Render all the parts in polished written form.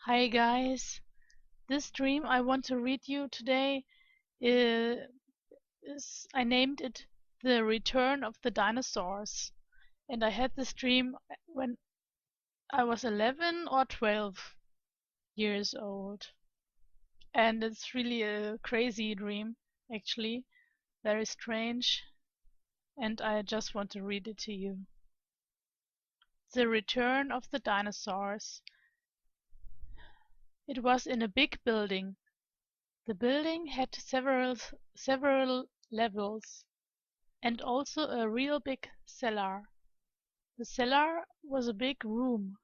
Hi guys, this dream I want to read you today is I named it The Return of the Dinosaurs. And I had this dream when I was 11 or 12 years old. And it's really a crazy dream, actually, very strange, and I just want to read it to you. The Return of the Dinosaurs. It was in a big building. The building had several levels, and also a real big cellar. The cellar was a big room,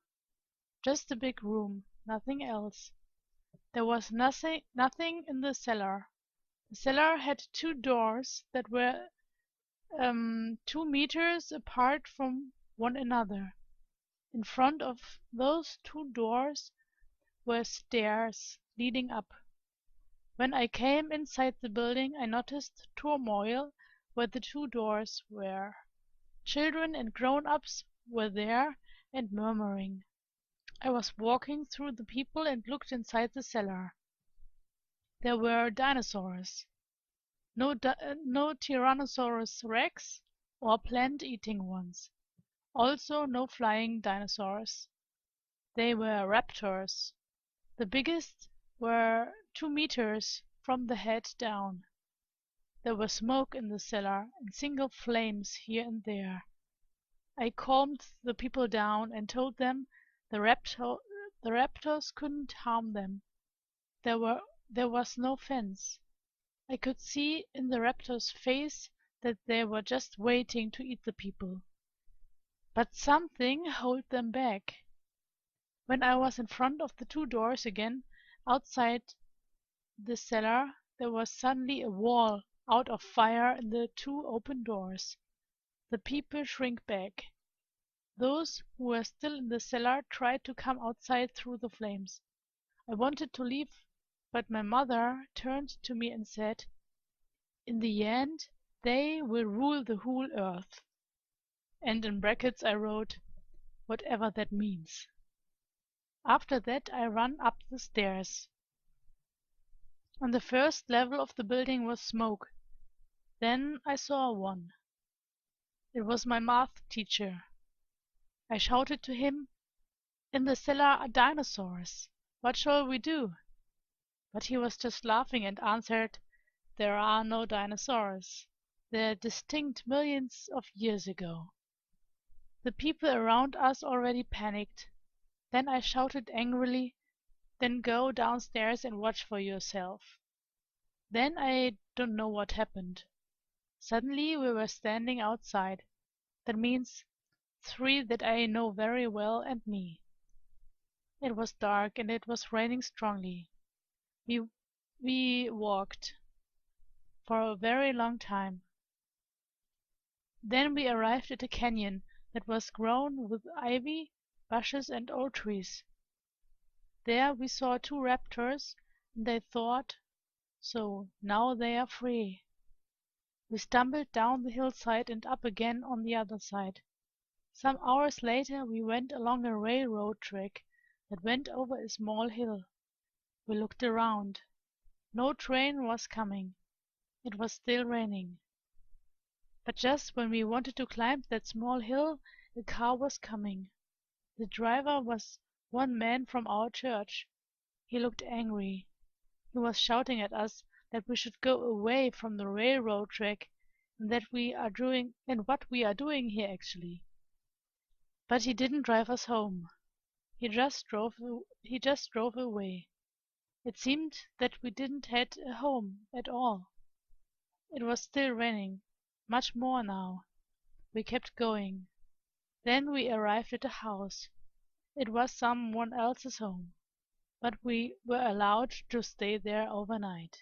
just a big room, nothing else. There was nothing in the cellar. The cellar had two doors that were 2 meters apart from one another. In front of those two doors were stairs leading up. When I came inside the building I noticed turmoil where the two doors were. Children and grown-ups were there and murmuring. I was walking through the people and looked inside the cellar. There were dinosaurs. No Tyrannosaurus rex or plant-eating ones. Also no flying dinosaurs. They were raptors. The biggest were 2 meters from the head down. There was smoke in the cellar and single flames here and there. I calmed the people down and told them the raptors couldn't harm them. There was no fence. I could see in the raptors' face that they were just waiting to eat the people. But something held them back. When I was in front of the two doors again, outside the cellar, there was suddenly a wall out of fire in the two open doors. The people shrank back. Those who were still in the cellar tried to come outside through the flames. I wanted to leave, but my mother turned to me and said, "In the end, they will rule the whole earth." And in brackets I wrote, "Whatever that means." After that I ran up the stairs. On the first level of the building was smoke. Then I saw one. It was my math teacher. I shouted to him, "In the cellar are dinosaurs. What shall we do?" But he was just laughing and answered, "There are no dinosaurs. They're extinct millions of years ago." The people around us already panicked. Then I shouted angrily, "Then go downstairs and watch for yourself." Then I don't know what happened. Suddenly we were standing outside. That means three that I know very well and me. It was dark and it was raining strongly. We we walked for a very long time. Then we arrived at a canyon that was grown with ivy, bushes and old trees. There we saw two raptors, and they thought, "So now they are free." We stumbled down the hillside and up again on the other side. Some hours later we went along a railroad track that went over a small hill. We looked around. No train was coming. It was still raining. But just when we wanted to climb that small hill, a car was coming. The driver was one man from our church. He looked angry. He was shouting at us that we should go away from the railroad track and what we are doing here actually. But he didn't drive us home. He just drove away. It seemed that we didn't had a home at all. It was still raining, much more now. We kept going. Then we arrived at a house. It was someone else's home, but we were allowed to stay there overnight.